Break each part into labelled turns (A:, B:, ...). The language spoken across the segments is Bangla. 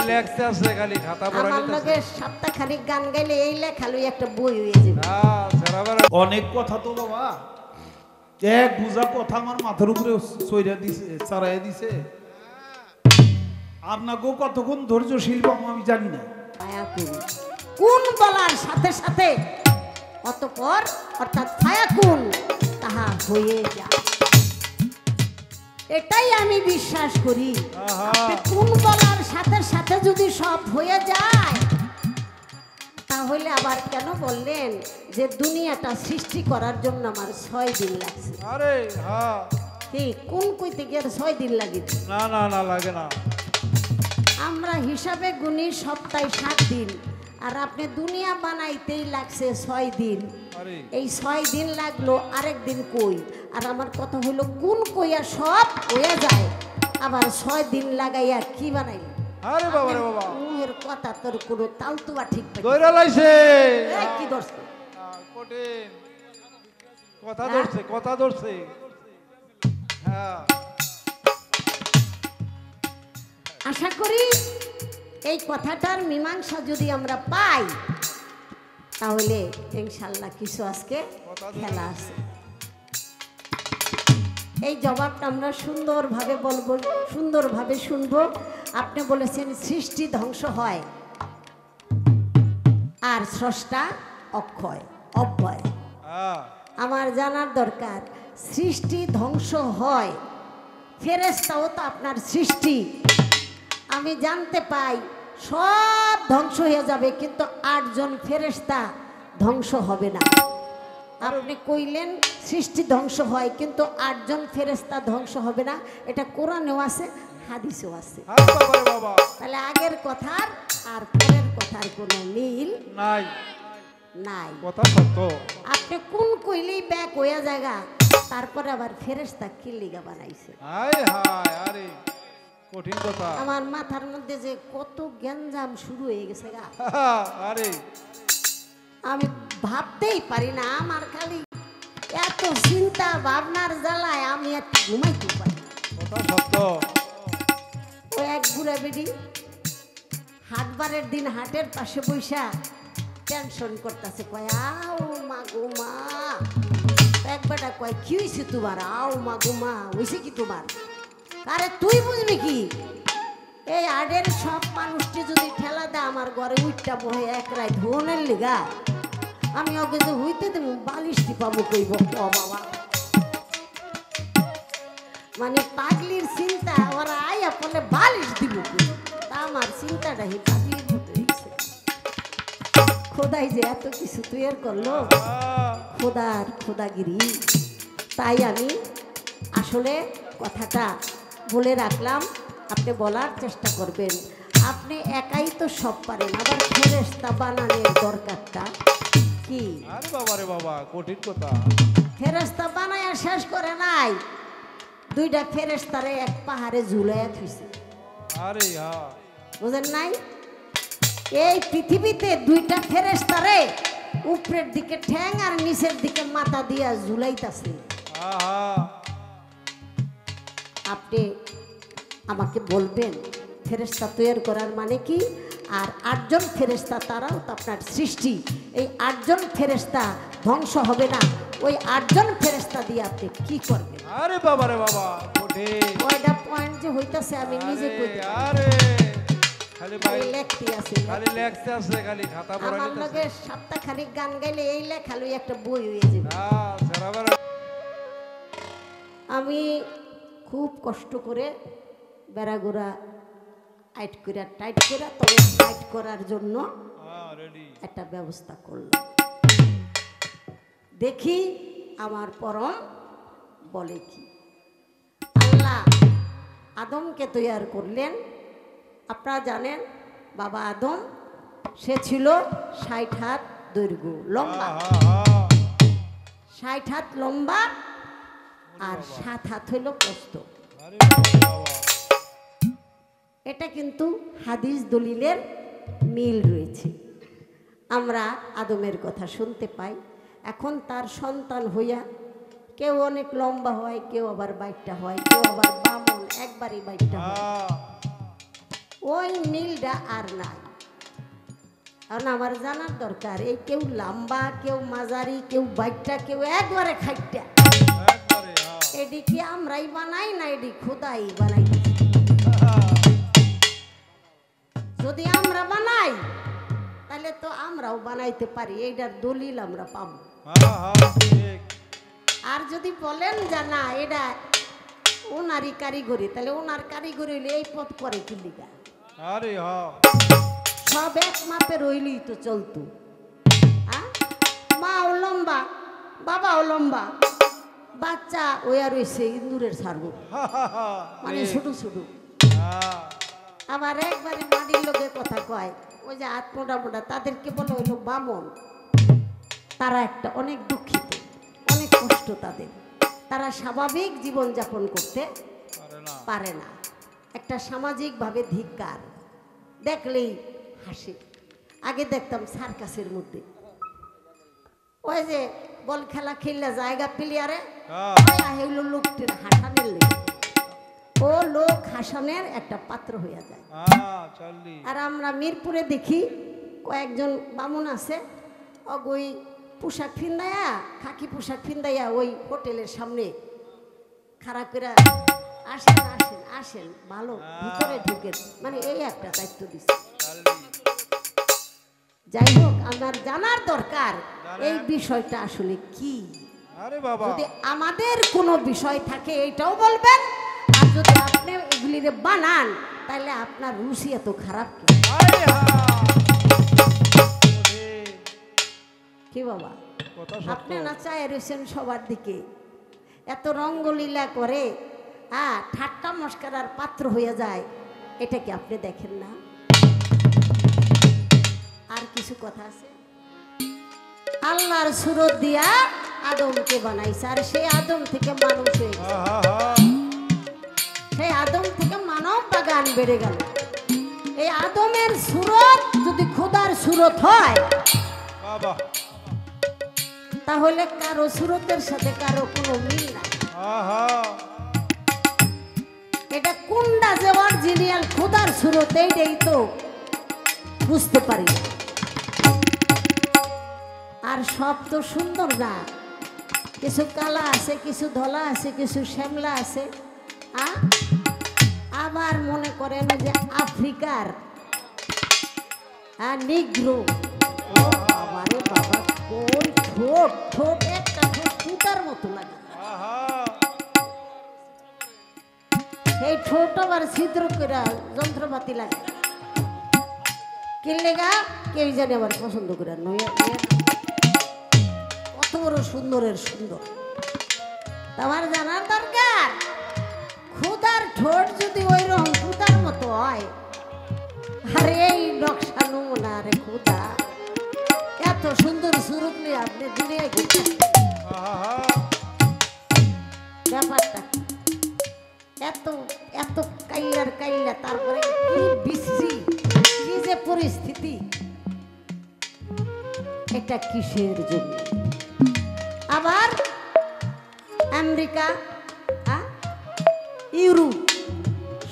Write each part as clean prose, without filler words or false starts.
A: লেখছে আছে খালি খাতা পড়াইতে
B: আমার লগে সপ্তাহখানিক গান গাইলে এই লেখা লই একটা বই হয়ে যাবে।
C: অনেক কথা তো বাবা, এক বুঝা কথা আমার মাথার উপরে চইরা দিছে, চড়াইয়া দিছে। আপনাকেও কতক্ষণ ধৈর্যশীল বাবা আমি জানি না।
B: কোন বলার সাথে সাথে অতঃপর অর্থাৎ ফায়াকুন তাহা হয়ে যায়, এটাই আমি বিশ্বাস করি। কোন বলার সাথে সাথে যদি সব হয়ে যায়, তাহলে আবার কেন বললেন যে দুনিয়াটা সৃষ্টি করার জন্য আমার 6 দিন লাগছে?
A: আরে হ্যাঁ,
B: কি কোন কইতে গিয়ে 6 দিন লাগে?
A: না না না লাগে না।
B: আমরা হিসাবে গুনি সপ্তাহে 7 দিন, আর আপনি দুনিয়া বানাইতেই লাগছে 6 দিন। এই 6 দিন লাগলো, আরেক দিন কই? আর আমার কথা হলো কোন কইয়া সব হয়ে যায়, আবার 6 দিন লাগাইয়া কি বানাই?
A: আরে বাবা রে বাবা,
B: মুহের কথা তোর কোনো তালতুয়া ঠিক পাই
A: কইরা লাইছে।
B: এই কি দর্শক
A: কঠিন কথা ধরছে, কথা ধরছে। হ্যাঁ,
B: আশা করি এই কথাটার মীমাংসা যদি আমরা পাই, তাহলে ইনশাআল্লাহ কিছু আজকে খেলা আছে। এই জবাবটা আমরা সুন্দরভাবে বলবো, সুন্দরভাবে শুনবো। আপনি বলেছেন সৃষ্টি ধ্বংস হয় আর স্রষ্টা অক্ষয় অব্যয়। আমার জানার দরকার, সৃষ্টি ধ্বংস হয়, ফেরেশতাও তো আপনার সৃষ্টি। আমি জানতে পাই সব ধ্বংস হয়ে যাবে, কিন্তু 8 জন ফেরেশতা ধ্বংস হবে না। আপনি কইলেন সৃষ্টি ধ্বংস হয়, কিন্তু 8 জন ফেরেশতা ধ্বংস হবে না। এটা কোরআনেও আছে, হাদিসেও আছে। তাহলে আগের কথার আর পরের কথার কোনো মিল
A: নাই
B: নাই।
A: কথা সত্য।
B: আপনি কোন কইলেই ব্যাক হইয়া জায়গা, তারপরে আবার ফেরেশতা কি লিগা বানাইছে?
A: হায় হায়, আরে কঠিন কথা।
B: আমার মাথার মধ্যে যে কত গ্যাঞ্জাম শুরু হয়ে গেছে গা,
A: আরে
B: আমি ভাবতেই পারি না। আমার খালি এত চিন্তা ভাবনার জ্বালায় আমি একটু ঘুমাইতে পারি।
A: কথা সত্য।
B: ওই এক বুড়া বেডি হাটবারের দিন হাটের পাশে বৈশা টেনশন করতেছে, কয় আও মা গো মা। একবারটা কয় কি হয়েছে তোমার? আও মা গো মা, হয়েছে কি তোমার? আরে তুই বুঝবি কি? এই হাটের সব মানুষকে যদি ঠেলা দেয় আমার ঘরে উঠটা বহে এক রায় ধনের লিগা, আমি ওকে যে হইতে দেব বালিশটি পাবো কইব বাবা। মানে পাগলির চিন্তা, ওরা আইয়া পড়লে বালিশ দিব কই? তা আমার চিন্তাটা হি পাগলির মতো হয়েছে। খোদাই যে এত কিছু তৈরি করলো, খোদার খোদাগিরি। তাই আমি আসলে কথাটা বলে রাখলাম, আপনি বলার চেষ্টা করবেন। আপনি একাই তো সব পারেন, আবার ফেরেশতা বানানোর দরকারটা কি?
A: আরে বাবা রে বাবা, কঠিন কথা।
B: ফেরেশতা বানায়া শেষ করে নাই, 2টা ফেরেশতারে এক পাহাড়ে ঝুলাইয়া থুইছে।
A: আরে হ্যাঁ,
B: বুঝেন নাই? এই পৃথিবীতে 2টা ফেরেশতারে উপরের দিকে ঠ্যাং আর নিচের দিকে মাথা দিয়া ঝুলাইতাছে। আপনি আমাকে বলবেন ফেরেশতা তৈরি করার মানে কি? আর 8 জন ফেরেশতা, তারাও তো আপনার সৃষ্টি। এই 8 জন ফেরেশতা ধ্বংস হবে না, ওই 8 জন ফেরেশতা দিয়ে আপনি কি করবেন?
A: আরে বাবা রে বাবা, কঠিন।
B: কয়টা পয়েন্ট যে হইতাছে আমি নিজে কইতে পারি।
A: আরে খালি ভাই
B: লেখতে আছে,
A: খালি লেখতে আছে, খালি খাতা
B: আমার
A: পড়াইতে আছে।
B: লগে সপ্তাহখানিক গান গাইলে এই লেখা লই একটা বই হয়ে যাবে। আমি খুব কষ্ট করে বেড়াগোড়া টাইট করে তবে টাইট করার জন্য একটা ব্যবস্থা করলাম। দেখি আমার পরম বলে কি। আল্লাহ আদমকে তৈয়ার করলেন। আপনারা জানেন বাবা আদম, সে ছিল 60 হাত দৈর্ঘ্য লম্বা, 60 হাত লম্বা আর 7 হাত হইল প্রস্থ। এটা কিন্তু হাদিস দলিলের মিল রয়েছে। আমরা আদমের কথা শুনতে পাই। এখন তার সন্তান হইয়া কেউ অনেক লম্বা হয়, কেউ আবার বাইটটা হয়, কেউ আবার বামন একবারই বাইটটা হয়। ওই মিলটা আর নাই। কারণ আমার জানার দরকার এই কেউ লম্বা, কেউ মাঝারি, কেউ বাইটটা, কেউ একবারে খাইটা,
A: একবারে
B: এটি কি আমরাই বানাই না এটি খোদাই বানাই? যদি আমরা বানাই তাহলে তো আমরাও বানাইতে পারি, এইটার দলিল আমরা পাবো।
A: ঠিক।
B: আর যদি বলেন যে না এটা ওনারই কারিগরি, তাহলে ওনার কারিগরি হইলে এই পথ করে কি লিগা?
A: আরে
B: সব এক মাপে রইলেই তো চলতো। মাও লম্বা, বাবাও লম্বা, বাচ্চা ওই আর রয়েছে ইন্দুরের সারগো, মানে ছোট ছোট। আবার একবারে মাটির লোকে কথা কয়, ওই যে হাত মোটা মোটা তাদেরকে বলে হইলো বামন। তারা একটা অনেক দুঃখিত, অনেক কষ্ট তাদের, তারা স্বাভাবিক জীবন যাপন করতে পারে না। একটা সামাজিকভাবে ধিক্কার, দেখলেই হাসি। আগে দেখতাম সার্কাসের মধ্যে ওই যে বল খেলা খেললে জায়গা প্লেয়ারে হইলো লোকটির হাসানের লেগে, ও লোক হাসানের একটা পাত্র হইয়া যায়। আর আমরা মিরপুরে দেখি কয়েকজন বামুন আছে, ওই পোশাক ফিন্দাইয়া, খাকি পোশাক ফিন্দাইয়া ওই হোটেলের সামনে খারাপ করে আসেন আসেন আসেন, ভালো ভিতরে ঢুকেন, মানে এই একটা দায়িত্ব দিচ্ছে। যাই হোক, আমার জানার দরকার এই বিষয়টা আসলে কি। যদি আমাদের কোনো বিষয় থাকে এইটাও বলবেন, আর যদি আপনি এগুলিরে বানান তাহলে আপনার রুচি এত খারাপ কি বাবা? আপনি না চায় রয়েছেন সবার দিকে, এত রঙ্গলীলা করে ঠাট্টা মস্করার পাত্র হয়ে যায়, এটা কি আপনি দেখেন না? আর কিছু কথা আছে, আল্লাহর সুরত দিয়া আদমকে বানাইছে, আর সেই আদম থেকে মানুষ হয়ে গেছে, সেই আদম থেকে মানব বাগান বেড়ে গেল। এই আদমের সুরত যদি খোদার সুরত হয়, তাহলে কারো সুরতের সাথে কারো কোনো মিল নাই। এটা কোনটা যে অরিজিনাল খোদার সুরত এইটাই তো বুঝতে পারি। আর সব তো সুন্দর না, কিছু কালা আছে, কিছু ধলা আছে, কিছু শ্যামলা আছে। আবার মনে করেন যে আফ্রিকার নিগ্রো, বাবারে বাবা, কোন ঠোঁট, ঠোঁট একটা ঠোঁট কুতার মতো লাগে, এই ঠোঁট আবার ছিদ্র করে যন্ত্রপাতি লাগে, কিনলে গা কেউ জানে আবার পছন্দ করে নয়। কত বড় সুন্দরের সুন্দর, তোমার জানার দরকার। খুদার ঠোঁট যদি ওই রকম খুদার মতো হয়, আরে এই নকশা নমুনা, রে খুদা এত সুন্দর সুরত নিয়ে আপনি দুনিয়ায় ঘুরছেন, ব্যাপারটা এত এত কাইলার কাইলা, তারপরে কি বিশ্রী, কি যে পরিস্থিতি, এটা কিসের জন্য? আবার আমেরিকা, ইউরোপ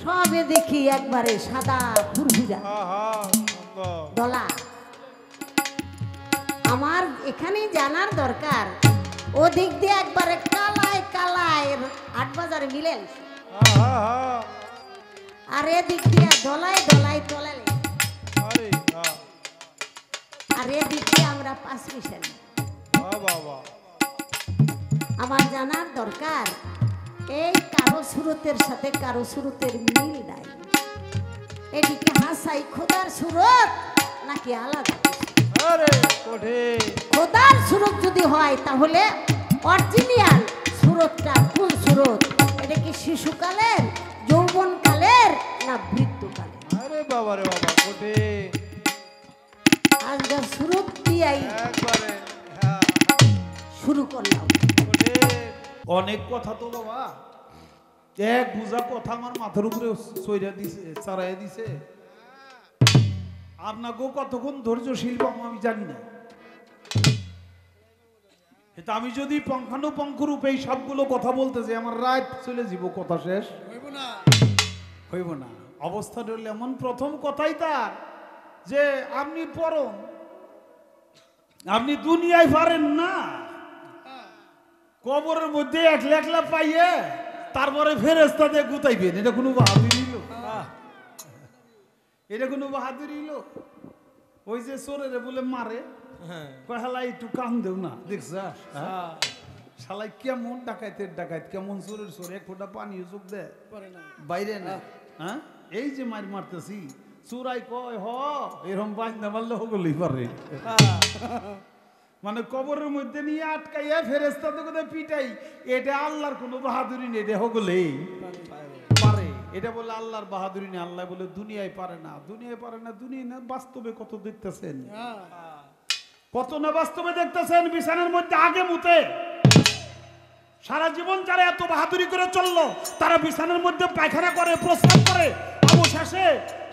B: সবে দেখি একবারে সাদা ফুরফুরা দলা। আমার এখানে জানার দরকার, ওদিক দিয়ে একবারে কালায় কালায় 8 বাজারে মিলে, আর এদিক দিয়ে দলায় দলায় তলালে, আর এদিক দিয়ে আমরা 5 মিশাল। আমার জানার দরকার এই কারো সুরতের সাথে কারো সুরতের মিল নাই, এদিকে হাসাই খোদার সুরত নাকি আলাদা? খোদার সুরত যদি হয় তাহলে অরিজিনাল সুরতটা কোন সুরত? এটা কি শিশুকালের, যৌবনকালের না বৃদ্ধকালের?
A: আরে বাবা রে বাবা, কঠিন।
B: আজকাল সুরত দিয়াই শুরু করলাম।
C: অনেক কথা তো বাবা, এক বুঝা কথা আমার মাথার উপরে চড়াইয়া দিছে, চড়াইয়া দিছে। আপনাকেও কতক্ষণ ধৈর্যশীল পাবো আমি জানি না। এটা আমি যদি পঙ্খানুপঙ্খ রূপে এই সবগুলো কথা বলতে যাই, আমার রাত চলে যাব, কথা শেষ হইব না। অবস্থাটা হলো এমন, প্রথম কথাই তার যে আপনি পরম, আপনি দুনিয়ায় পারেন না, কবরের মধ্যে একলা একলা পাইয়ে তারপরে ফেরেশতা দিয়ে গুতাইবেন, এটা কোনো বাহাদুরি লোক? এটা কোনো বাহাদুরি লোক? ওই যে চোরেরে বলে মারে, কয় হালাই একটু কাম দেও না, দেখছ শালাই কেমন ডাকাইতের ডাকাইত, কেমন চোরের চোর, এক ফোঁটা পানিও চোখ দেয় বাইরে না। হ্যাঁ, এই যে মার মারতেছি চোরাই কয় হ এরকম বাজ না মারলে হগলই পারে। মানে কবরের মধ্যে নিয়ে আটকাইয়া ফেরেশতা তো কোথায় পিটাই, এটা আল্লাহর কোনো বাহাদুরি নেই, এটা হগলেই পারে। এটা বলে আল্লাহর বাহাদুরি নেই। আল্লাহ বলে দুনিয়ায় পারে না, দুনিয়ায় পারে না, দুনিয়ায় না, বাস্তবে কত দেখতেছেন, কত না বাস্তবে দেখতেছেন। বিছানার মধ্যে আগে মুতে সারা জীবন যারা এত বাহাদুরি করে চললো, তারা বিছানার মধ্যে পায়খানা করে, প্রস্রাব করে, অবশেষে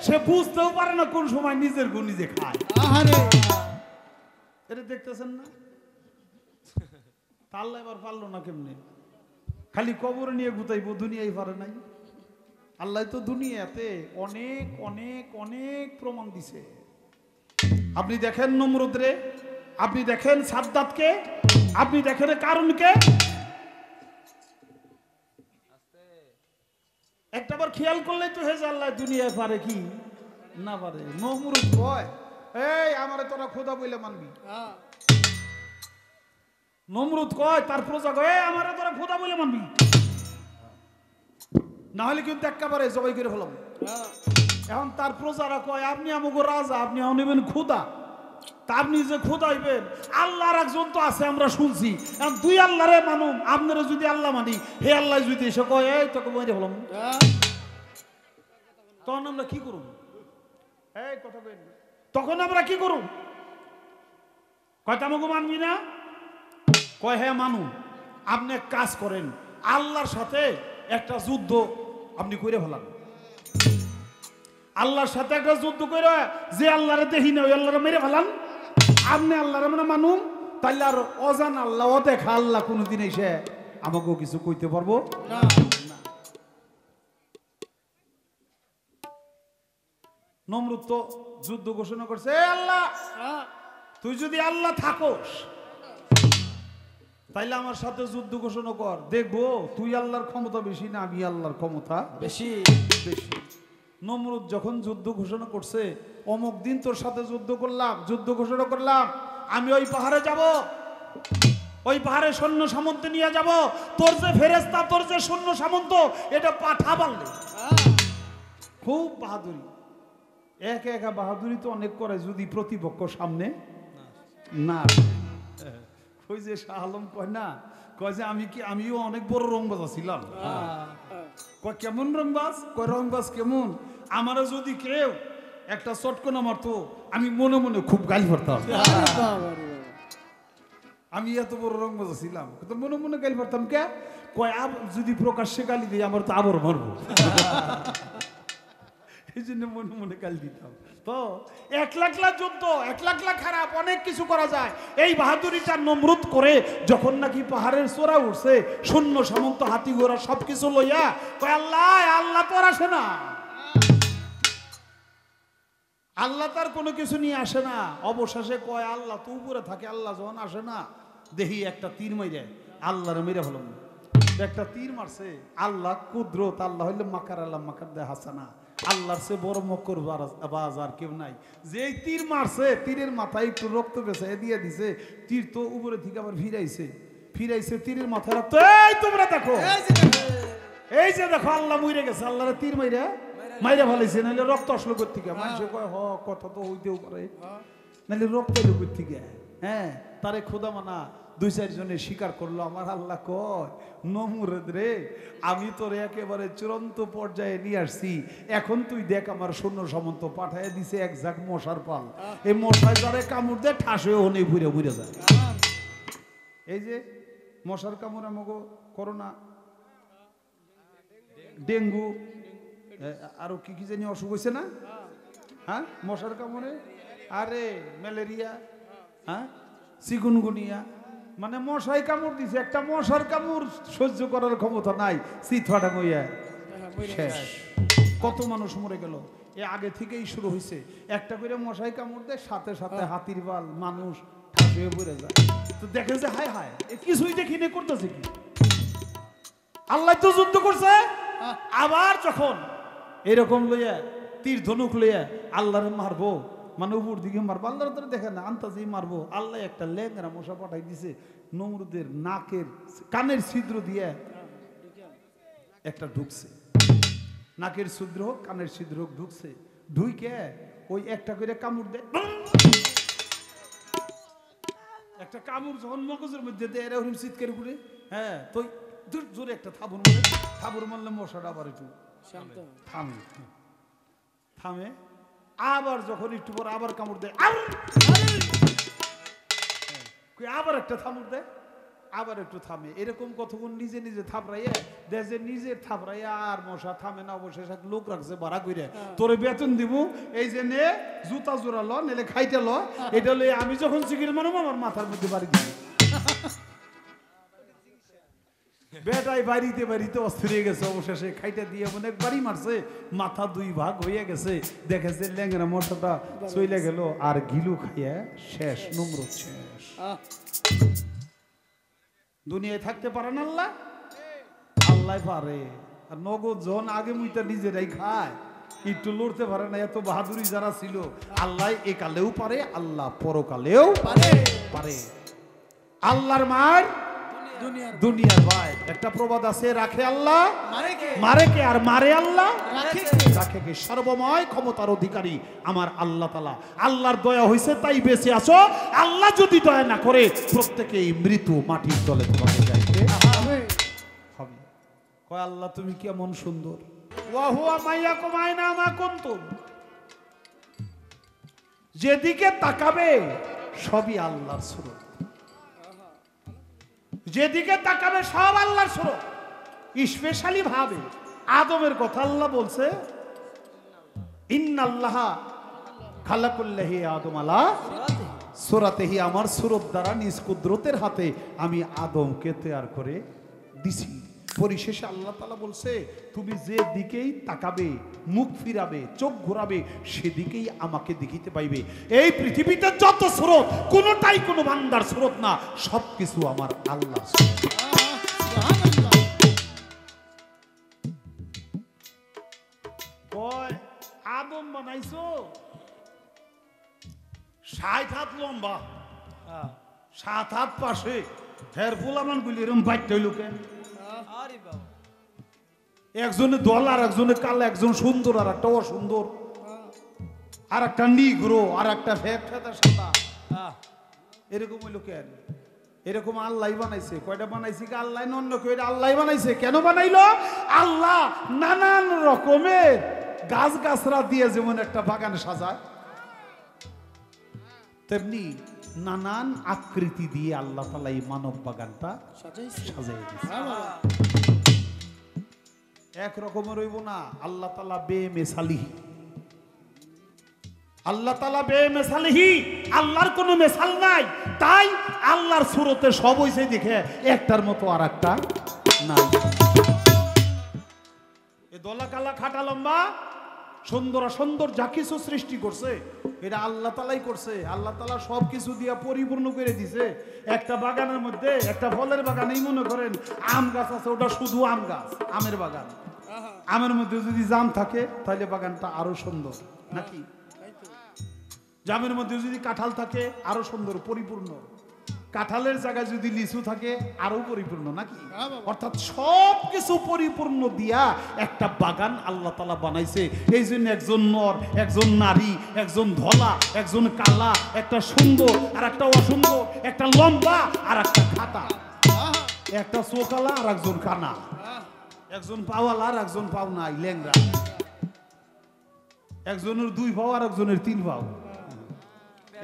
C: সে বুঝতেও পারে না কোন সময় নিজের গুণ নিজে খায়। এটা দেখতেছেন না? আল্লাহ এবার পারলো না কেমনে? খালি কবর নিয়ে গুতাইবো, দুনিয়ায় পারে নাই। আল্লাহ তো দুনিয়াতে অনেক অনেক অনেক প্রমাণ দিছে। আপনি দেখেন নমরুদরে, আপনি দেখেন সাদ্দাতকে, আপনি দেখেন কারণকে। একটাবার খেয়াল করলেই তো হয়ে যায় আল্লাহ দুনিয়ায় পারে কি না পারে। নমরুদ কয়, এই আমারে তোরা খোদা বইলে মানবি। নমরুদ কয় তার প্রজা কয়, এই আমারে তোরা খোদা বইলে মানবি, না হলে কিন্তু একেবারে জবাই করে ফেলাম। এখন তার প্রজারা কয়, আপনি আমাকে রাজা, আপনি এখন নেবেন খোদা, তা আপনি যে খোদা হইবেন, আল্লাহর একজন তো আছে আমরা শুনছি, এখন দুই আল্লাহরে মানুন, আপনারা যদি আল্লাহ মানি, হে আল্লাহ যদি এসে কয় এই তোকে মেরে ফেলাম, তখন আমরা কি করব? এই কথা কই, তখন আমরা কি করব? কয় আমাকে মানবি না? কয় হ্যাঁ মানুন। আপনি এক কাজ করেন, আল্লাহর সাথে একটা যুদ্ধ আপনি করে ফেলান, আল্লাহর সাথে একটা যুদ্ধ করে, যে আল্লাহরে দেখি না ওই আল্লাহরে মেরে ফেলান। আপনি আল্লাহরে মানে মানুন, তাইলে আর অজান আল্লাহ, অদেখা আল্লাহ কোনোদিন এসে আমাকেও কিছু কইতে পারবো না। নমরুদ তো যুদ্ধ ঘোষণা করছে, আল্লাহ তুই যদি আল্লাহ থাকোস তাইলে আমার সাথে যুদ্ধ ঘোষণা কর, দেখবো তুই আল্লাহর ক্ষমতা বেশি না আমি আল্লাহর ক্ষমতা বেশি বেশি। নমরুদ যখন যুদ্ধ ঘোষণা করছে, অমুক দিন তোর সাথে যুদ্ধ করলাম, যুদ্ধ ঘোষণা করলাম, আমি ওই পাহাড়ে যাব, ওই পাহাড়ে সৈন্য সামন্ত নিয়ে যাব, তোর যে ফেরেশতা, তোর যে সৈন্য সামন্ত, এটা পাঠা পারলে। খুব বাহাদুরি, একা একা বাহাদুরি তো অনেক করে যদি প্রতিপক্ষ সামনে না। ওই যে শাহ আলম কয় না, কয় যে আমিও অনেক বড় রংবাজ ছিলাম। কয় কেমন রংবাজ? কয় রংবাজ কেমন, আমারও যদি কেউ একটা চটকনা মারতো, আমি মনে মনে খুব গালি পারতাম। আমি এত বড় রংবাজ ছিলাম, মনে মনে গালি পারতাম। কে? কয় যদি প্রকাশ্যে গালি দিই আমার তো আবার মারবো, এই জন্য মনে মনে গালি দিতাম। তো একলা যুদ্ধ, একলা খারাপ, অনেক কিছু করা যায়। এই বাহাদুরিটা নমরুদ করে যখন নাকি পাহাড়ের চূড়া উঠছে, শূন্য সামন্ত হাতি ঘোড়া সবকিছু লইয়া, কয় আল্লাহ, আল্লাহ তো আর আসে না, আল্লাহ তার কোনো কিছু নিয়ে আসে না। অবশেষে কয় আল্লাহ তো উপরে থাকে, আল্লাহ যখন আসে না, দেখি একটা তীর মাইরে আল্লাহরে মেরে ফেলাম। একটা তীর মারছে, আল্লাহ কুদরত, আল্লাহ হইলে মাকার, আল্লাহ মাকার দেয় হাসানা, আল্লাহর সে বড় মক্কর বাজ আর কেউ নাই। যে তীর মারছে, তীরের মাথায় একটু রক্ত বেছে দিয়ে দিছে, তীর তো উপরে থেকে আবার ফিরাইছে তীরের মাথায় রক্ত। এই তোমরা দেখো, এই যে দেখো আল্লাহ মরে গেছে, আল্লাহর তীর মাইরা ফেলাইছে, নাহলে রক্ত আসলো কোথ থেকে? মানুষ কয় হ কথা তো হইতেও পারে, নাহলে রক্ত এলো কোথ থেকে? হ্যাঁ, তারে খোদা মানা দুই চারজনে স্বীকার করলো। আমার আল্লাহ কয়, নমরুদ রে, আমি তোর একেবারে চূড়ান্ত পর্যায়ে নিয়ে আসছি, এখন তুই দেখ আমার সৈন্য সামন্ত পাঠাইয়া দিছে এক ঝাঁক মশার পাল, এই মশায় যারে কামড় দেয় ঠাস হয়ে হনে ঘুরে যায়। এই যে মশার কামড়, আমাকে করোনা, ডেঙ্গু, আরো কি কি জানি অসুখ হয়েছে না? হ্যাঁ, মশার কামড়ে, আরে ম্যালেরিয়া, হ্যাঁ চিকুনগুনিয়া, মানে মশাই কামড় দিছে। একটা মশার কামড় সহ্য করার ক্ষমতা নাই, চিৎফাটা কইয়া শেষ। কত মানুষ মরে গেল। এ আগে থেকেই শুরু হয়েছে, একটা করে মশাই কামড় দেয়, সাথে সাথে হাতির বাল মানুষ ঠাস হয়ে পড়ে যায়। তো দেখে যে হায় হায়, এ কিছুই দেখি নে করতেছে কি, আল্লাহ তো যুদ্ধ করছে। আবার যখন এরকম লইয়া তীর ধনুক লইয়া আল্লাহরে মারবো, মানে উপর দিকে মারবো, আল্লাহর তো দেখে না আন্তাজেই মারবো, আল্লাহ একটা ল্যাংরা মশা পাঠাই দিছে, নমরুদের নাকের কানের ছিদ্র দিয়ে একটা ঢুকছে, নাকের ছিদ্র হোক কানের ছিদ্র হোক ঢুকছে, ঢুইকে ওই একটা করে কামড় দেয়, একটা কামড় যখন মগজের মধ্যে দেয় এরকম চিৎকার করে, হ্যাঁ তো জোরে একটা থাবুর মারে, থাবুর মারলে মশাটা আবার একটু থামে থামে, আবার যখন একটু পর আবার কামড় দেয়, আবার একটা থামড় দেয়, আবার একটু থামে, এরকম কতক্ষণ নিজে নিজে থাপড়াইয়া দেশে নিজে থাপড়াইয়া আর মশা থামে না, অবশেষে এক লোক রাখছে ভাড়া করে, তোরে বেতন দিব এই যে নে জুতা জোড়া ল নেলে খাইতে ল, এটা লই আমি যখন সিগারেট মারব আমার মাথার মধ্যে বাড়ি দিব। বেটাই বাড়িতে বাড়িতে অস্থির হয়ে গেছে, অবশেষে খাইটা দিয়ে অনেক বাড়ি মারছে, মাথা দুই ভাগ হয়ে গেছে, দেখেছে ল্যাংরা মশাটা চলে গেল, আর গিলু খাইয়া শেষ, নমরুদ শেষ। দুনিয়ায় থাকতে পারে না আল্লাহ, আল্লাহ পারে। আর নগদ যখন আগে মুইটা নিজেরাই খায়, একটু লড়তে পারে না, এত বাহাদুরি যারা ছিল, আল্লাহ একালেও পারে, আল্লাহ পরকালেও পারে। আল্লাহর মার দুনিয়ার ভাই, একটা প্রবাদ আছে, রাখে আল্লাহ মারে কে, আর মারে আল্লাহ রাখে কে। সর্বময় ক্ষমতার অধিকারী আমার আল্লাহ তাআলা, আল্লাহর দয়া হইছে তাই বেঁচে আছো, আল্লাহ যদি দয়া না করে প্রত্যেকেই মৃত্যু মাটির তলে তোমাকে যাইতে হবে। কয় আল্লাহ তুমি কেমন সুন্দর, ওয়া হুয়া মাইয়াকুম আইনা মা কুনতুম, যেদিকে তাকাবে সবই আল্লাহর সুরত, যেদিকে তাকাবে সব আল্লাহর সুরত। স্পেশালি ভাবে আদমের কথা আল্লাহ বলছে, ইন্নাল্লাহা খালাকুল্লাহি আদম আলা সূরাতিহি, আমার সুরত দ্বারা নিজ কুদরতের হাতে আমি আদমকে তৈরি করে দিছি। পরিশেষে আল্লাহ তাআলা বলছে, তুমি যে দিকেই তাকাবে, মুখ ফিরাবে, চোখ ঘোরাবে, সেদিকেই আমাকে দেখিতে পাইবে। এই পৃথিবীতে যত স্রোত, কোনোটাই কোনো বান্দার স্রোত না, সবকিছু আমার আল্লাহ। আদম বানাইছো 60 হাত লম্বা, 7 হাত পাশে, হের পোলামান গুলি এরকম বাইট হইল কেন? একজনে দল, আর একজনে কাল, একজন সুন্দর আর একটা অসুন্দর, আর একটা নিগ্রো আর একটা ফেটা সাদা, এরকম হইল কেন? এরকম আল্লাহ বানাইছে। কয়টা বানাইছে কি আল্লাহ? অন্য কেউ, আল্লাহ বানাইছে। কেন বানাইলো? আল্লাহ নানান রকমের গাছ গাছরা দিয়ে যেমন একটা বাগান সাজায়, তেমনি নানান আকৃতি দিয়ে আল্লাহ তাআলা এই মানব বাগানটা সাজাই দিয়েছে। এক রকমের হইব না, আল্লাহ তাআলা বেমেসালিহি, আল্লাহ তাআলা বেমেসালিহি, আল্লাহর কোনো মেসাল নাই। তাই আল্লাহর সুরতে সব হইছে দেখে একটার মতো আর একটা নাই। এ দলা কালা খাটা লম্বা সুন্দর সুন্দর যা কিছু সৃষ্টি করছে এটা আল্লাহ তাআলাই করছে। আল্লাহ তাআলা সব কিছু দিয়া পরিপূর্ণ করে দিছে। একটা বাগানের মধ্যে, একটা ফলের বাগানেই মনে করেন আম গাছ আছে, ওটা শুধু আম গাছ, আমের বাগান। আমের মধ্যে যদি জাম থাকে তাহলে বাগানটা আরো সুন্দর, নাকি? জামের মধ্যে যদি কাঁঠাল থাকে আরো সুন্দর, পরিপূর্ণ। কাঁঠালের জায়গায় যদি লিচু থাকে আরো পরিপূর্ণ, নাকি? অর্থাৎ সব কিছু পরিপূর্ণ দিয়া একটা বাগান আল্লাহ তাআলা বানাইছে। এই জন্য একজন নর, একজন নারী, একজন ধলা, একজন কালা, একটা সুন্দর আর একটা অসুন্দর, একটা লম্বা আর একটা খাটা, একটা চোখালা আর একজন কানা, একজন পাওয়ালা আর একজন পাও নাই, ল্যাংড়া, একজনের 2 পাও আর একজনের 3 পাও।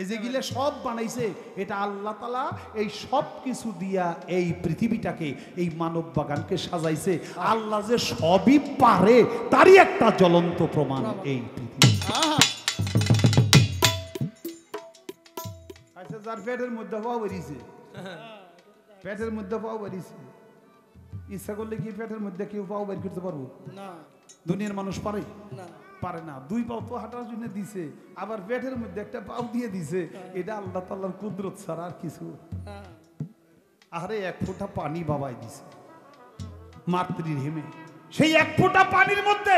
C: এই যে গিলে সব বানাইছে, এটা আল্লাহ তাআলা এই সব কিছু দিয়া এই পৃথিবীটাকে, এই মানব বাগানকে সাজাইছে। আল্লাহ যে সবই পারে তারই একটা জ্বলন্ত প্রমাণ এই পৃথিবী। আচ্ছা, যার পেটের মধ্যে পাও বেরিয়েছে, পেটের মধ্যে পাও বেরিয়েছে, ইচ্ছা করলে কি পেটের মধ্যে কেউ পাও বের করতে পারবো না? দুনিয়ার মানুষ পারে
D: না
C: পারে না। দুই পাও তো হাঁটার জন্য দিছে, আবার পেটের মধ্যে একটা পাও দিয়ে দিছে, এটা আল্লাহ তাআলার কুদরত ছাড়া আর কিছু।
D: হ্যাঁ
C: আরে এক ফোঁটা পানি বাবাই দিছে মাতৃর হেমে, সেই এক ফোঁটা পানির মধ্যে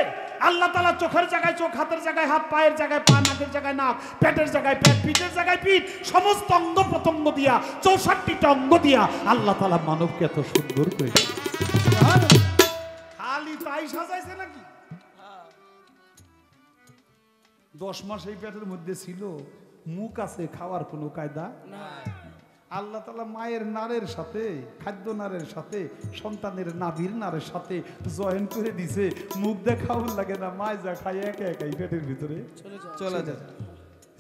C: আল্লাহ তাআলা চোখের জায়গায় চোখ, হাতের জায়গায় হাত, পায়ের জায়গায় পা, নাকের জায়গায় নাক, পেটের জায়গায় পেট, পিঠের জায়গায় পিঠ, সমস্ত অঙ্গ প্রত্যঙ্গ দিয়া 64টা অঙ্গ দিয়া আল্লাহ তাআলা মানবকে এত সুন্দর করেছে। খালি তাই সাজাইছে নাকি? 10 মাস এই পেটের মধ্যে ছিল, মুখ আছে, খাওয়ার কোনো কায়দা
D: না
C: আল্লাহ তাআলা মায়ের নারের সাথে, খাদ্য নারের সাথে, সন্তানের নাভির নারের সাথে জয়েন করে দিছে, মুখ দেখাও লাগে না, মায় যা খায় একা একাই পেটের ভিতরে
D: চলে যাও
A: চলে যা।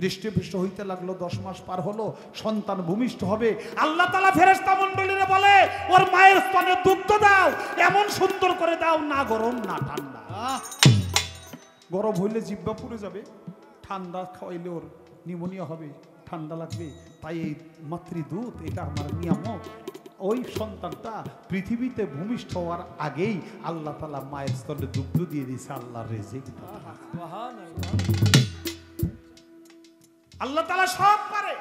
C: হৃষ্টপুষ্ট হইতে লাগলো। 10 মাস পার হলো, সন্তান ভূমিষ্ঠ হবে। আল্লাহ তাআলা ফেরেশতা মণ্ডলীরে বলে, ওর মায়ের স্তনে দুগ্ধ দাও, এমন সুন্দর করে দাও, না গরম না ঠান্ডা। গরম হইলে জিহ্বা পুড়ে যাবে, ঠান্ডা খাওয়াইলে ওর নিউমোনিয়া হবে, ঠান্ডা লাগবে। তাই এই মাতৃদূত, এটা আমার নিয়ামক। ওই সন্তানটা পৃথিবীতে ভূমিষ্ঠ হওয়ার আগেই আল্লাহ তাআলা মায়ের স্তনে দুগ্ধ দিয়ে দিয়েছে। আল্লাহর রিজিক, আল্লাহ তাআলা সব পারে।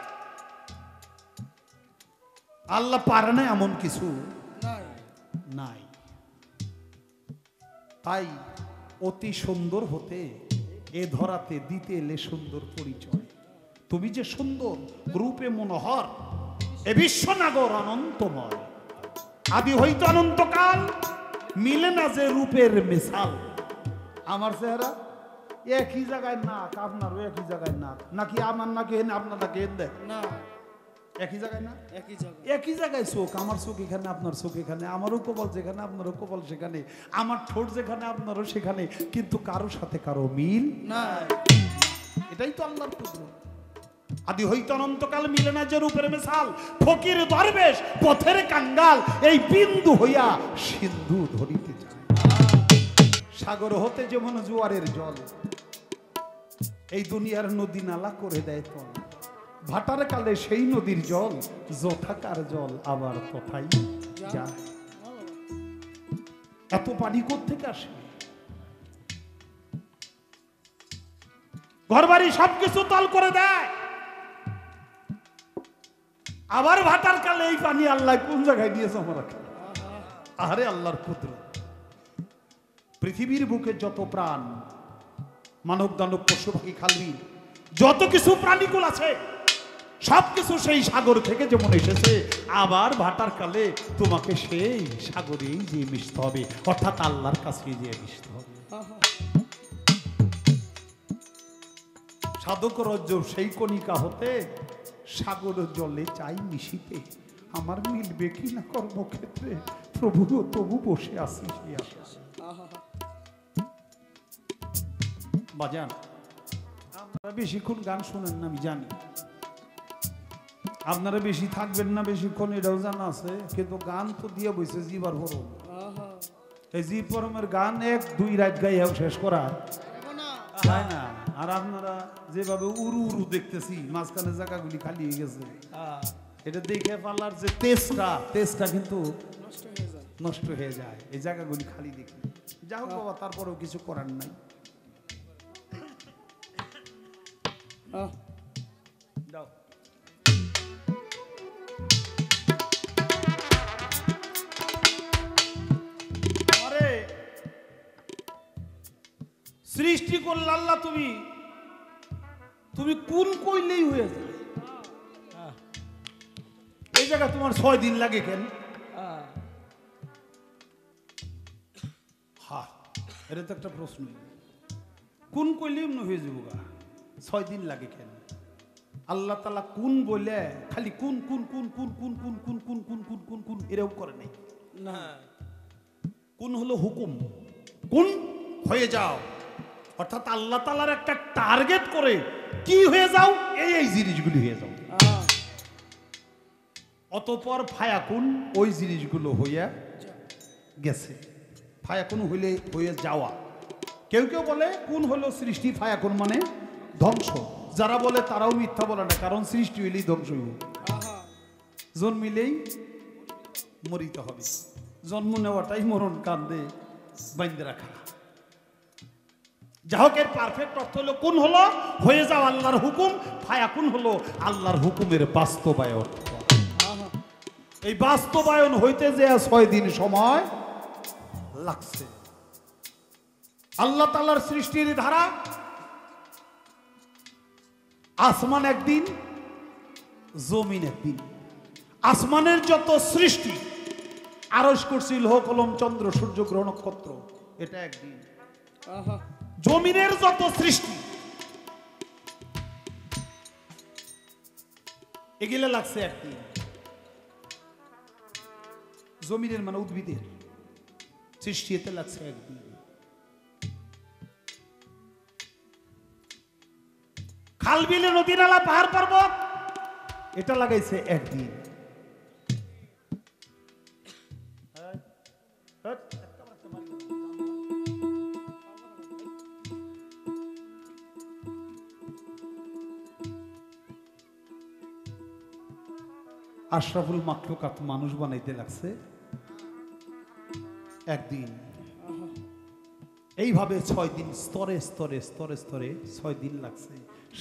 C: আল্লাহ পারে না এমন কিছু
D: নাই
C: নাই। তাই অতি সুন্দর হতে এ ধরাতে দিতে এলে সুন্দর পরিচয়। তুমি যে সুন্দর, রূপে মনোহর, এ বিশ্বনাগর অনন্তময়, আদি হইতে অনন্তকাল, মিলে না যে রূপের মিসাল। আমার চেহারা একই জায়গায় নাক, আপনারও একই জায়গায় নাক, নাকি আমার নাকি হেন, আপনার নাকি হেন দেখ,
D: না
C: একই জায়গায় না,
D: একই জায়গায়
C: একই জায়গায় চোখ। আমার চোখ এখানে, আপনার চোখ এখানে, আমারও কপাল যেখানে, আপনারও কপাল সেখানে, আমার ঠোঁট যেখানে, আপনারও সেখানে, কিন্তু কারো সাথে কারো মিল
D: নাই
C: এটাই তো আল্লাহর কুদরত। আদি হইতে অনন্তকাল, মিলে না যে রূপের মিসাল, ফকির দরবেশ পথের কাঙ্গাল, এই বিন্দু হইয়া সিন্ধু ধরিতে যায়। সাগর হতে যেমন জোয়ারের জল, এই দুনিয়ার নদী নালা করে দেয় তল, ভাটার কালে সেই নদীর জল, যথাকার জল আবার তথাই যায়। এত পানি কোত্থেকে আসে? ঘরবাড়ি সবকিছু তল করে দেয়, আবার ভাটার কালে এই পানি আল্লাহ কোন জায়গায় দিয়েছে আমরা? আরে আল্লাহর কুদরত। পৃথিবীর বুকে যত প্রাণ, মানব দানব পশু পাখি খালবি, যত কিছু প্রাণীকুল আছে, সবকিছু সেই সাগর থেকে যেমন এসেছে, আবার ভাটার কালে তোমাকে সেই সাগরেই যে মিশতে হবে, অর্থাৎ আল্লাহর কাছে যে মিশতে হবে। সাধক রজ্জব সেই কণিকা হতে সাগর জলে চাই মিশিতে, আমার মিলবে কি না কর্মক্ষেত্রে, প্রভু তবু বসে আছি সেই আশা। বাজান, আপনারা বেশিক্ষণ গান শোনেন না আমি জানি, আপনারা বেশি থাকবেন না বেশিক্ষণ এটাও জানা আছে, কিন্তু গান তো দিয়ে বইছে জিবার ফরম। এই জি ফরমের গান 1-2 রাত গাইয়াও শেষ করা যায় না। আর আপনারা যেভাবে উরু উরু দেখতেছি, মাঝখানে জায়গাগুলি খালি হয়ে গেছে, এটা দেখে পাল্লার যে তেজটা কিন্তু নষ্ট হয়ে যায় এই জায়গাগুলি খালি দেখে। যা হোক বাবা, তারপরেও কিছু করার নাই। দাও আরে সৃষ্টি করল আল্লাহ, তুমি কোন কইলেই হয়ে যায়। এই জায়গা তোমার 6 দিন লাগে কেন? হ্যাঁ, এটা তো একটা প্রশ্ন। কোন কইলেই এমন হয়ে যাবো গা, 6 দিন লাগে কেন? আল্লাহ তাআলা কোন বলে খালি কোন কোন কোন কোন কোন কোন কোন কোন কোন কোন কোন কোন এরকম করে নাই
D: না।
C: কোন হলো হুকুম, কোন হয়ে যাও, অর্থাৎ আল্লাহ তাআলার একটা টার্গেট করে কি হয়ে যাও, এই জিনিসগুলি হয়ে যাও। অতঃপর ফায়াকুন, ওই জিনিসগুলো হইয়া গেছে। ফায়াকুন হইলে হয়ে যাওয়া। কেউ কেউ বলে কোন হলো সৃষ্টি, ফায়াকুন মানে ধ্বংস। যারা বলে তারাও মিথ্যা বলে না, কারণ সৃষ্টি হইলেই ধ্বংস হইব। জন্মিলেই মরিতে হবে, জন্ম নেওয়াটাই মরণ কান্দে বাইন্দে রাখা। যাহকের পারফেক্ট অর্থ হলো কোন হলো হয়ে যাও আল্লাহর হুকুম, ফায়াকুন হলো আল্লাহর হুকুমের বাস্তবায়ন। এই বাস্তবায়ন হইতে যে 6 দিন সময় লাগছে। আল্লাহ তাআলার সৃষ্টির ধারা, আসমান একদিন, জমিন একদিন। আসমানের যত সৃষ্টি, আরশ কুরসি লৌহ কলম চন্দ্র সূর্য গ্রহ নক্ষত্র, এটা একদিন। জমিনের যত সৃষ্টি এগুলা লাগছে একদিন। জমিনের মানে উদ্ভিদের সৃষ্টি, এতে লাগছে একদিন। খাল বিলে নদী নালা পাহাড় পর্বত এটা লাগাইছে একদিন। আশরাফুল মাখলুকাত মানুষ বানাইতে লাগছে একদিন। এইভাবে 6 দিন স্তরে স্তরে স্তরে স্তরে 6 দিন লাগছে।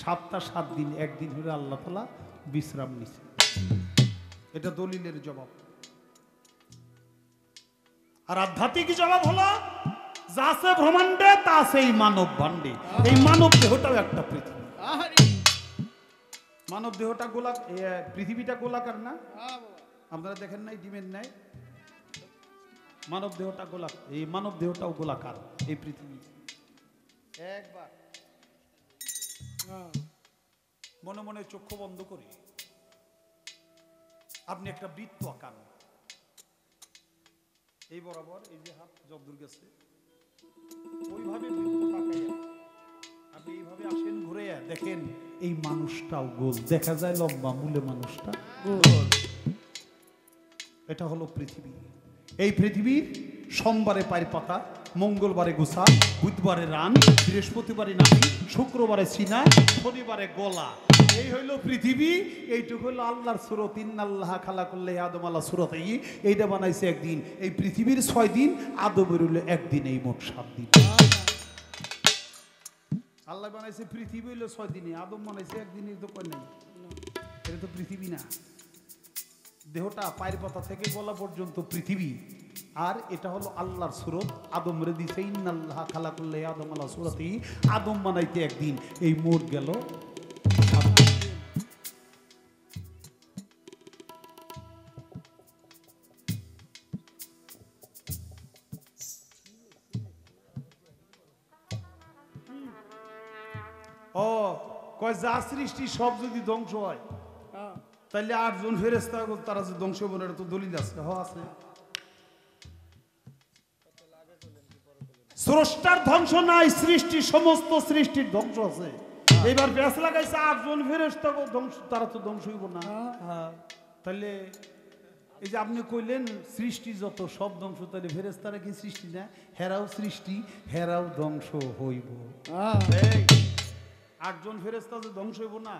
C: 7টা 7 দিন, একদিন হলে আল্লাহ তাআলা বিশ্রাম নিছে। এটা দলিলের জবাব। আর আধ্যাত্মিক জবাব হলো যা আছে ব্রহ্মাণ্ডে তা আছে এই মানব ভাণ্ডে। এই মানব দেহটাও একটা পৃথিবী। মানব দেহটা গোলাক, পৃথিবীটা গোলাকার না? আপনারা দেখেন নাই ডিমের নাই? মানব দেহটা গোলাক, এই মানব দেহটাও গোলাকার। এই পৃথিবী একবার মনে মনে চক্ষু বন্ধ করে আপনি একটা বৃত্ত আঁকান। এই বরাবর, এই যে হাত যতদূর গেছে ওইভাবে বৃত্ত আঁকাইয়া আপনি এইভাবে আসেন, ঘুরে দেখেন এই মানুষটাও গোল দেখা যায়, লম্বা, মূলে মানুষটা গোল। এটা হলো পৃথিবী। এই পৃথিবীর সোমবারে পায়ের পাতা, মঙ্গলবারে গোসা, বুধবারে রান, বৃহস্পতিবারে নাভি, শুক্রবারে সিনা, শনিবারে গলা। এই হইল পৃথিবী। এইটুকু হইল আল্লাহর সূরত, ইন্নাল্লাহ খালাকাল আদম আলা সূরাতিহি। এইটা বানাইছে একদিন। এই পৃথিবীর 6 দিন, আদমের হইল একদিন। এই মোট 7 দিন। আল্লাহ বানাইছে পৃথিবী হইল 6 দিনে, আদম বানাইছে একদিনই। তো কয় নাই, এটা তো পৃথিবী না। দেহটা পায়ের পাতা থেকে গলা পর্যন্ত পৃথিবী। আর এটা হলো আল্লাহর সূরত, আদম রে দিছে ইন্নাল্লাহ খালাকাল আদম আলা সূরাতিহি। আদম বানাইতে একদিন। এই মোট গেল 7 দিন। ও কয় যা সৃষ্টি সব যদি ধ্বংস হয় তাহলে 8 জন ফেরেশতা তারা যে ধ্বংস হবে না, এটা তো দলিল আছে। আছে স্রষ্টার ধ্বংস নাই, সৃষ্টি সমস্ত সৃষ্টির ধ্বংস আছে। এবার ব্যাস লাগাইছে 8 জন ফেরেশতা ধ্বংস, তারা তো ধ্বংস হইব না। তাহলে এই যে আপনি কইলেন সৃষ্টি যত সব ধ্বংস, তাহলে ফেরেশতারা কি সৃষ্টি না? হেরাও সৃষ্টি, হেরাও ধ্বংস হইব। 8 জন ফেরেশতা যে ধ্বংস হইব না,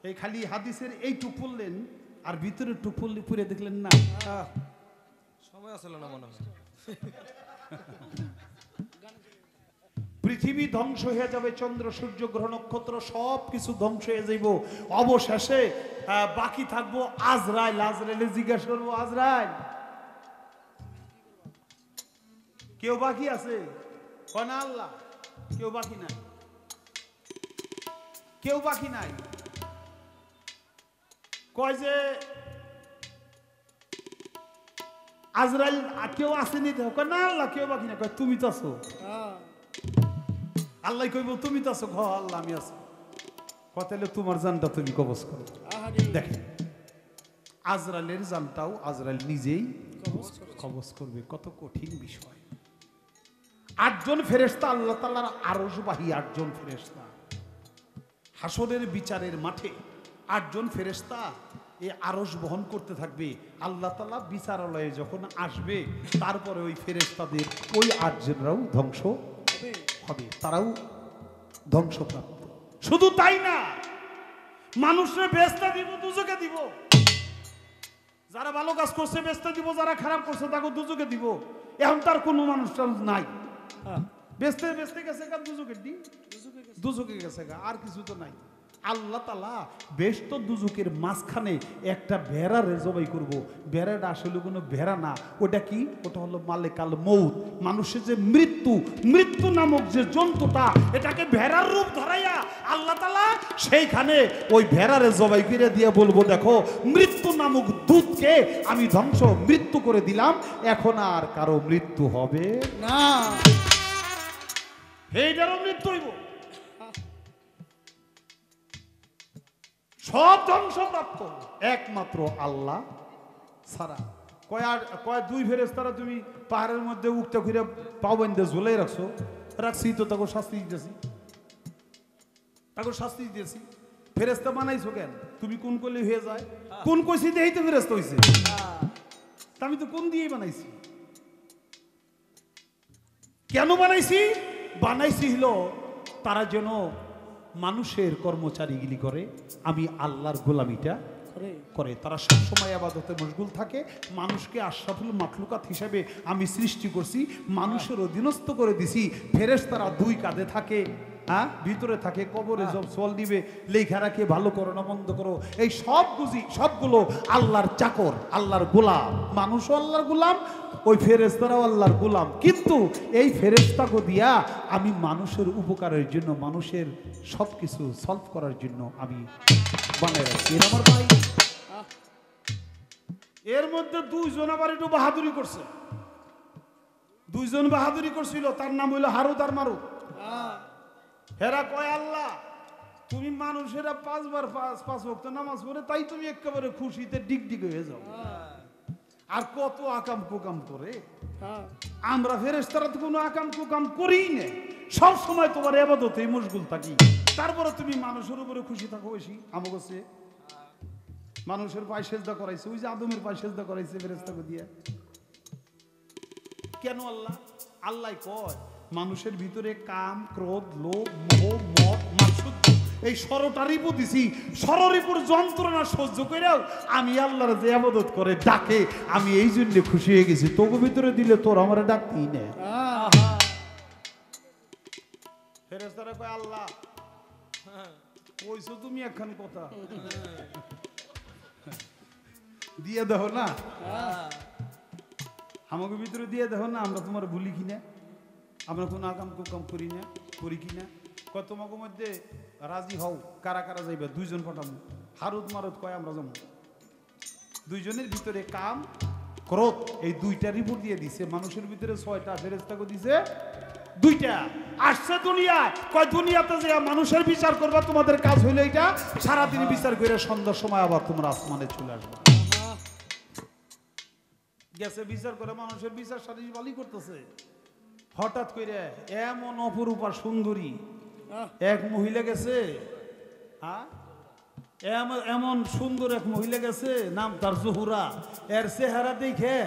C: এই খালি হাদিসের এইটুক পড়লেন আর ভিতরে টুক পড়লে পুরে দেখলেন না।
A: সময় আসলে না মনে হয়।
C: পৃথিবী ধ্বংস হয়ে যাবে, চন্দ্র সূর্য গ্রহ নক্ষত্র সব কিছু ধ্বংস হয়ে যাইব। অবশেষে বাকি থাকবো আজরাইল। আজরাইলে জিজ্ঞাসা করবো, আজরাইল কেউ বাকি আছে? কনা আল্লাহ কেউ বাকি নাই, কেউ বাকি নাই। কয় যে আজরাইল কেউ আসেনি? না আল্লাহ কেউ বাকি নাই। কয় তুমি তো আছো। আল্লাহ কইব তুমি তো আছো। ঘ আল্লাহ আমি আছি। তাহলে তোমার জানটা তুমি কবজ করো। দেখেন আজরাইলের জানটাও আজরাইল নিজেই কবজ করবে। কত কঠিন বিষয়। 8 জন ফেরেশতা আল্লাহ তাআলার আরশবাহী 8 জন ফেরেশতা হাসরের বিচারের মাঠে 8 জন ফেরেশতা এই আরশ বহন করতে থাকবে। আল্লাহ তাআলা বিচারালয়ে যখন আসবে, তারপরে ওই ফেরেশতাদের ওই 8 জনরাও ধ্বংস হবে, তারাও ধ্বংসপ্রাপ্ত। শুধু তাই না, মানুষের বেহেশতে দিব, দুজকে দিব। যারা ভালো কাজ করছে বেহেশতে দিব, যারা খারাপ করছে তাকে দুজকে দিব। এখন তার কোনো মানুষ নাই। বেচতে বেচতে গেছে গা দুজকে গেছে গা, আর কিছু তো নাই। আল্লাহ তাআলা বেশ তো দুজকের মাঝখানে একটা ভেড়ারে জবাই করব। ভেড়াটা আসলে কোনো ভেড়া না, ওটা কি? ওটা হলো মালেকাল মউত, মানুষের যে মৃত্যু নামক যে জন্তুটা, এটাকে ভেড়ার রূপ ধরাইয়া আল্লাহ তাআলা সেইখানে ওই ভেড়ারে জবাই করে দিয়ে বলবো, দেখো মৃত্যু নামক দূতকে আমি মৃত্যু করে দিলাম, এখন আর কারো মৃত্যু হবে না, এইটারও মৃত্যু হইব। সব ধ্বংসপ্রাপ্ত একমাত্র আল্লাহ ছাড়া। কয় দুই ফেরেশতারা তুমি পাহাড়ের মধ্যে উঠতে ঘুরে পাও বেঁধে ঝুলাই রাখছি তো তাকে শাস্তি দিয়েছি। ফেরেশতা বানাইছো কেন? তুমি কোন করলে হয়ে যায়, কোন কইছি দেই তো ফেরেশতা হইছে, আমি তো কোন দিয়েই বানাইছি। কেন বানাইছি হলো তারা যেন মানুষের কর্মচারীগিরি করে, আমি আল্লাহর গোলামিটা করে। তারা সবসময় ইবাদতে মশগুল থাকে। মানুষকে আশরাফুল মাখলুকাত হিসেবে আমি সৃষ্টি করছি, মানুষের অধীনস্থ করে দিছি। ফেরেশতারা দুই কাঁধে থাকে, হ্যাঁ, ভিতরে থাকে, কবরে সব সোয়াল দিবে, লেখা রাখে ভালো করো না মন্দ করো, এই সবগুলো আল্লাহর চাকর, আল্লাহর গোলাম। মানুষও আল্লাহর গোলাম, ওই ফেরেশতারাও আল্লাহর গোলাম। কিন্তু এই ফেরেশতাকে দিয়া আমি মানুষের উপকারের জন্য, মানুষের সবকিছু সলভ করার জন্য আমি বানাই রাখছি। আমার ভাই এর মধ্যে দুইজন আবার একটু বাহাদুরি করছে, দুইজন বাহাদুরি করছিল, তার নাম হইল হারুত আর মারুত। হেরা কয়, আল্লাহ তুমি মানুষেরা পাঁচ ওয়াক্ত নামাজ পড়ে, তাই তুমি একেবারে খুশিতে ডিগডিগ হয়ে যাও, আর কত আকাম কুকাম করে। আমরা ফেরেশতারা তো কোনো আকাম কুকাম করিই না, সব সময় তোমার ইবাদতেই মশগুল থাকি, তারপরে তুমি মানুষের উপরে খুশি থাকো বেশি। আমাকে সে মানুষের পায়ে সেজদা করাইছে, ওই যে আদমের পায়ে সেজদা করাইছে ফেরেশতাকে দিয়ে। কেন? আল্লাহ কয় মানুষের ভিতরে কাম, ক্রোধ, লোভ, মোহ, মদ, মাৎসর্য, এই সরটারিপু দিছি, সররিপুর যন্ত্রণা সহ্য করেও আমি আল্লাহর যে ইবাদত করে ডাকে, আমি এই জন্য খুশি হয়ে গেছি। তোকে ভিতরে দিলে তোর আমারে ডাকতেই না। ফেরেশতারা কয়, আল্লাহ কইছো তুমি একখান কথা দিয়ে দেখো না, আমাকে ভিতরে দিয়ে দেখো না, আমরা তোমার ভুলি কিনা, আমরা কোনো আকাম কুকাম করি কিনা। কয় তোমাকে মধ্যে রাজি হও, কারা কারা যাইবে? দুইজন পাঠাবো। হারুত মারুত কয় আমরা যাবো। দুইজনের ভিতরে কাম, ক্রোধ, এই দুইটা রিপোর্ট দিয়ে দিছে। মানুষের ভিতরে 6টা, ফেরেশতাকে দিছে 2টা। আসছে দুনিয়ায়, কয় দুনিয়াতে যে মানুষের বিচার করবা, তোমাদের কাজ হইলো এটা, সারাদিন বিচার করে সন্ধ্যার সময় আবার তোমরা আসমানে চলে আসবে। গেছে বিচার করে, মানুষের বিচার সারি ভালোই করতেছে। হঠাৎ করে এমন অপরূপা সুন্দরী এক মহিলা গেছে, এমন সুন্দর এক মহিলা গেছে, নাম তার জহুরা। এর চেহারা দেখে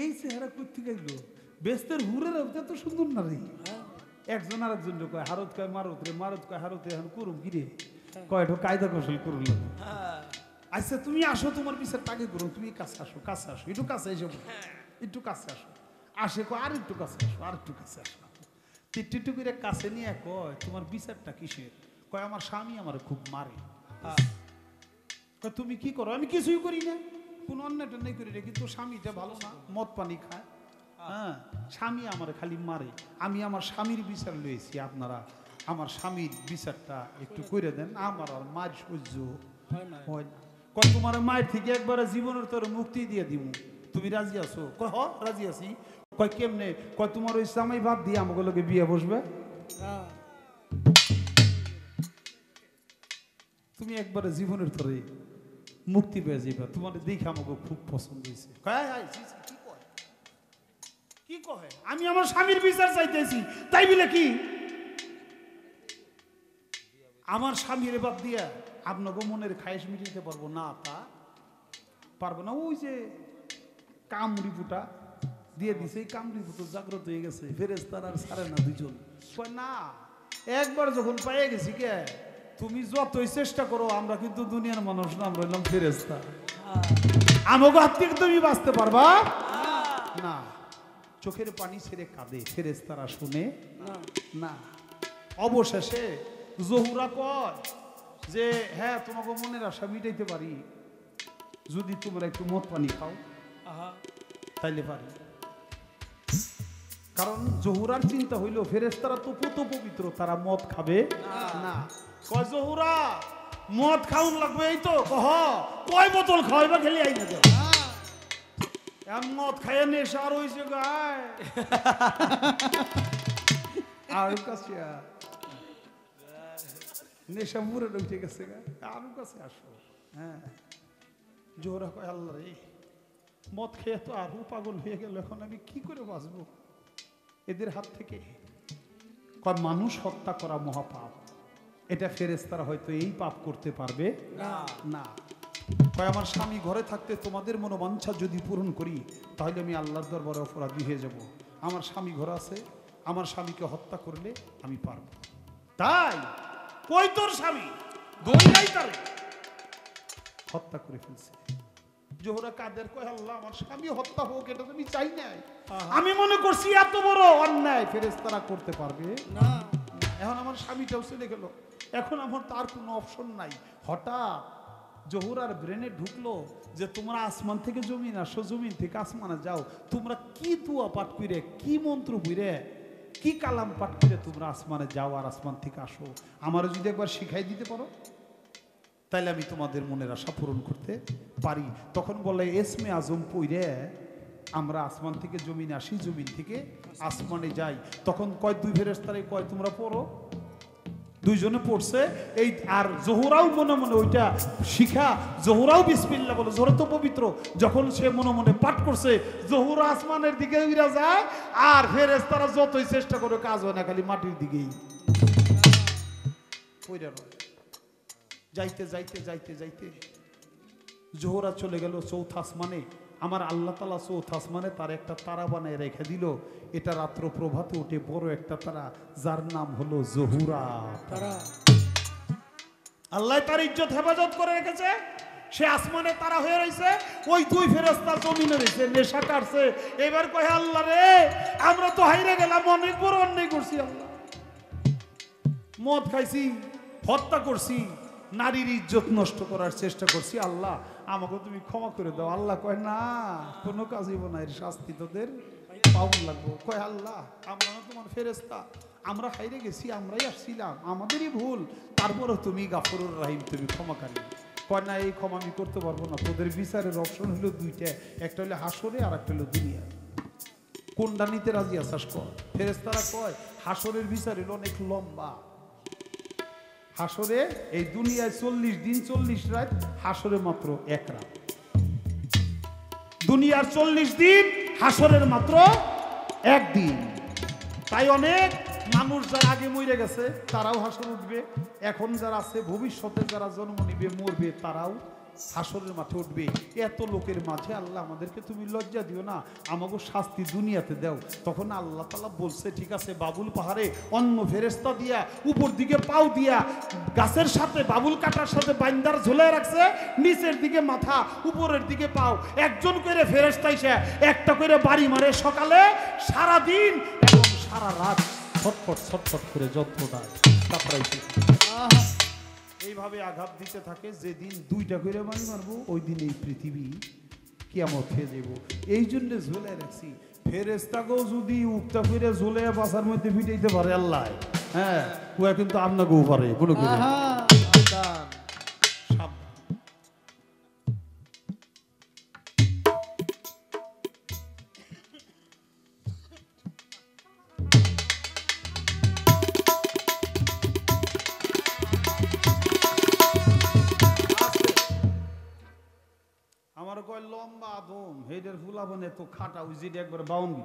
C: এই চেহারা করতে গেল বেস্তের হুরের এত সুন্দর না রে। একজন আর একজন কয়, হারত কয় মারুত রে, মারুত কয় হারত, এখন করুম কি রে? কয় কায়দা কৌশল করুন। আচ্ছা তুমি আসো, তোমার বিচার তাকে করো, তুমি কাছে আসো, একটু কাছে এসো, একটু কাছে আসো। আসে কয় আর একটু কাছে আসো, আর একটু কাছে আসো। টিট্টু করে কাছে নিয়ে কয়, তোমার বিচারটা কিসের? কয় আমার স্বামী আমার খুব মারে। কয় তুমি কি করো? আমি কিছুই করি না, কোনো অন্যায় টন্যায় করি না, কিন্তু স্বামীটা ভালো না, মদ পানি খায়, হ্যাঁ, স্বামী আমার খালি মারে। আমি আমার স্বামীর বিচার লইছি, আপনারা আমার স্বামীর বিচারটা একটু করে দেন, আমার আর মার সহ্য হয় না। কয় তোমার মায়ের থেকে একবারে জীবনের তোর মুক্তি দিয়ে দিব, তুমি রাজি আছো? কয় হ রাজি আছি। কয় কেমনে? কয় তোমার ওই জামাই বাদ দিয়ে আমাকে লোকে বিয়ে বসবে, তুমি একবারে জীবনের তোরে মুক্তি পেয়ে যাবে, তোমার দেখে আমাকে খুব পছন্দ হয়েছে। কি কয়? আমি আমার স্বামীর বিচার চাইতেছি, তাই বলে কি আমার স্বামীর বাদ দিয়া আপনাকে মনের খায়েশ মিটাইতে পারবো না? তা পারবো না। ওই যে কামরিপুটা দিয়ে দিছে, এই কামরিপুটো জাগ্রত হয়ে গেছে, ফেরেশতারা আর ছাড়ে না দুইজন। না, একবার যখন পাইয়ে গেছি, কে তুমি যতই চেষ্টা করো, আমরা কিন্তু দুনিয়ার মানুষ না, আমরা হইলাম ফেরেশতা। আমাকে হাত থেকে তুমি বাঁচতে পারবা না। চোখের পানি ছেড়ে কাঁদে, ফেরেশতারা শুনে না। অবশেষে জহুরা কয় যে হ্যাঁ তোমাকে মনের আশা মিটাইতে পারি, যদি তোমরা একটু মদ পানি খাও তাইলে পারি। কারণ জহুরার চিন্তা হইল ফেরেশতারা তো পুত পবিত্র, তারা মদ খাবে না। কয় জহুরা মদ খাউন লাগবে, এই তো কহ কয় বোতল খাওয়াইবা খেলে আই না দেও। মদ খাইয়া নেশা আর হইছে গায় আর কাছে নেশা মুরে উঠে গেছে গা, আর কাছে আসো। হ্যাঁ জোহরা কয় আল্লাহ রে, মদ খেয়ে তো আরো পাগল হয়ে গেল, এখন আমি কি করে বাঁচবো এদের হাত থেকে। কয় মানুষ হত্যা করা মহাপাপ, এটা ফেরেশতারা হয়তো এই পাপ করতে পারবে না। কয় আমার স্বামী ঘরে থাকতে তোমাদের মনোবাঞ্ছা যদি পূরণ করি তাহলে আমি আল্লাহর দরবারে অপরাধী হয়ে যাব। আমার স্বামী ঘরে আছে, আমার স্বামীকে হত্যা করলে আমি পারবো। তাই কই তোর স্বামী, দৌড়াই তারে হত্যা করে ফেলছে। জোহরা কাদের কয় আল্লাহ আমার স্বামী হত্যা হোক, এটা তো আমি চাই নাই। আমি মনে করছি এত বড় অন্যায় ফেরেশতারা করতে পারবে না। এখন আমার স্বামীটাও চলে গেল, এখন আমার তার কোনো অপশন নাই। হঠাৎ জহুরার ব্রেনে ঢুকলো যে তোমরা আসমান থেকে জমিন আসো, জমিন থেকে আসমানে যাও, তোমরা কি দুয়া পাঠ করে, কি মন্ত্র পড়ে, কি কালাম পাঠ করে তোমরা আসমানে যাও আর আসমান থেকে আসো, আমার যদি একবার শিখাই দিতে পারো তাইলে আমি তোমাদের মনের আশা পূরণ করতে পারি। তখন বলে এসমে আজম পইরে আমরা আসমান থেকে জমিনে আসি, জমিন থেকে আসমানে যাই। তখন কয় দুই ফেরেশতারে কয় তোমরা পড়ো, দুইজনে পড়ছে। এই আর জহুরাও মনে মনে ওইটা শিখা, জহুরাও বিসমিল্লাহ বলে, জহুরা তো পবিত্র, যখন সে মনে মনে পাঠ করছে জহুরা আসমানের দিকে উড়া যায়, আর ফেরেশতারা যতই চেষ্টা করে কাজ হয় না, খালি মাটির দিকেই পইরা রয়। যাইতে যাইতে যাইতে যাইতে জোহরা চলে গেল চৌথা আসমানে। আমার আল্লাহ তাআলা চৌথা আসমানে তার একটা তারা বানায় রেখে দিল। এটা রাত্র প্রভাতে উঠে বড় একটা তারা, যার নাম হলো জহুরা তারা। আল্লাহ তার ইজ্জত হেফাজত করে রেখেছে, সে আসমানে তারা হয়ে রয়েছে। ওই দুই ফেরেশতা জমিনে রয়েছে, নেশা কাটছে। এবার কয় আল্লাহ রে, আমরা তো হাইরে গেলাম, অনেক বড় অন্যায় করছি আল্লাহ, মদ খাইছি, হত্যা করছি, নারীর ইজ্জত নষ্ট করার চেষ্টা করছি, আল্লাহ আমাকে তুমি ক্ষমা করে দাও। আল্লাহ কয় না, কোনো কাজ হইব না, এর শাস্তি তোদের পাউন লাগবো। কয় আল্লাহ আমরা না তোমার ফেরেশতা, আমরা হাইরে গেছি, আমরাই আসছিলাম, আমাদেরই ভুল, তারপরও তুমি গাফুরুর রহিম, তুমি ক্ষমাকারী। কয় না, এই ক্ষমা আমি করতে পারবো না, তোদের বিচারের অপশন হলো দুইটা, একটা হলো হাসরে আর একটা হলো দুনিয়া, কোনটা নিতে রাজি আসাস কর। ফেরেশতারা কয় হাসরের বিচার হলো অনেক লম্বা, হাসরে এই দুনিয়ায় 40 দিন 40 রাত, হাসরে মাত্র এক রাত। দুনিয়ার 40 দিন, হাসরের মাত্র একদিন। তাই অনেক মানুষ যারা আগে মরে গেছে তারাও হাসর উঠবে, এখন যারা আছে ভবিষ্যতে যারা জন্ম নিবে মরবে তারাও হাসরের মাঠে উঠবে। এত লোকের মাঝে আল্লাহ আমাদেরকে তুমি লজ্জা দিও না, আমাকে শাস্তি দুনিয়াতে দাও। তখন আল্লাহ তাআলা বলছে ঠিক আছে, বাবুল পাহাড়ে অন্য ফেরেশতা দিয়া উপর দিকে পাও দিয়া গাছের সাথে বাবুল কাটার সাথে বাইন্দার ঝুলায় রাখছে, নিচের দিকে মাথা উপরের দিকে পাও, একজন করে ফেরেশতা এসে একটা করে বাড়ি মারে সকালে, সারা দিন এবং সারা রাত ছটফট ছটফট করে যত্ন দেয়। এইভাবে আঘাত দিতে থাকে, যেদিন দুইটা করে বাড়ি মারবো ওই দিন এই পৃথিবী কিয়ামত হয়ে যাব। এই জন্য ঝুলে রাখছি, ফেরেশতাকেও যদি উক্তা করে ঝুলে বাসার মধ্যে ফিটাইতে পারে আল্লাহ, হ্যাঁ ও কিন্তু আপনাকেও পারে কোনো করে। আমার কয় লম্বা আদম হেডের ফুলাবনে তো খাটা ওই যেটা একবার বাউন্ডি,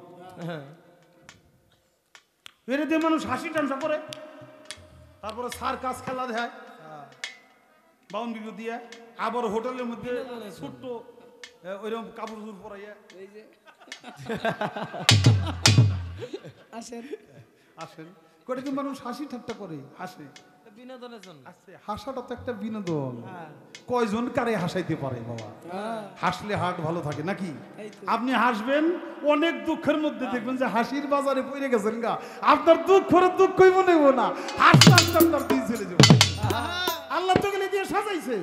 C: এরে দিয়ে মানুষ হাসি টামসা করে, তারপরে সার্কাস খেলা দেয় বাউন্ডি দিয়ে, আবার হোটেলের মধ্যে ছোট্ট ওইরকম কাপড় চুপড় পরাইয়া আসেন আসেন করে, কিন্তু মানুষ হাসি ঠাট্টা করে হাসে,
A: বিনোদনের জন্য।
C: আচ্ছা, হাসাটা তো একটা বিনোদন। কয়জন কারে হাসাইতে পারে বাবা? হাসলে হার্ট ভালো থাকে নাকি? আপনি হাসবেন, অনেক দুঃখের মধ্যে দেখবেন যে হাসির বাজারে পড়ে গেছেন গা, আপনার দুঃখই মনে হইব না, হাসতে হাসতে আপনার দিন চলে যাবে। আল্লাহ তো গেলে দিয়ে সাজাইছে,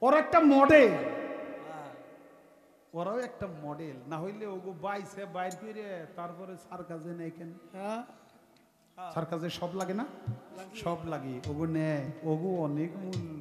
C: ওর একটা মডেল, ওরাও একটা মডেল, না হইলে ওগো বাইছে বাইর করে তারপরে সার্কাসে নেয় কেন? সার্কাসে সব লাগে না? সব লাগে, ওগো নেয়, ওগো অনেক মূল্য।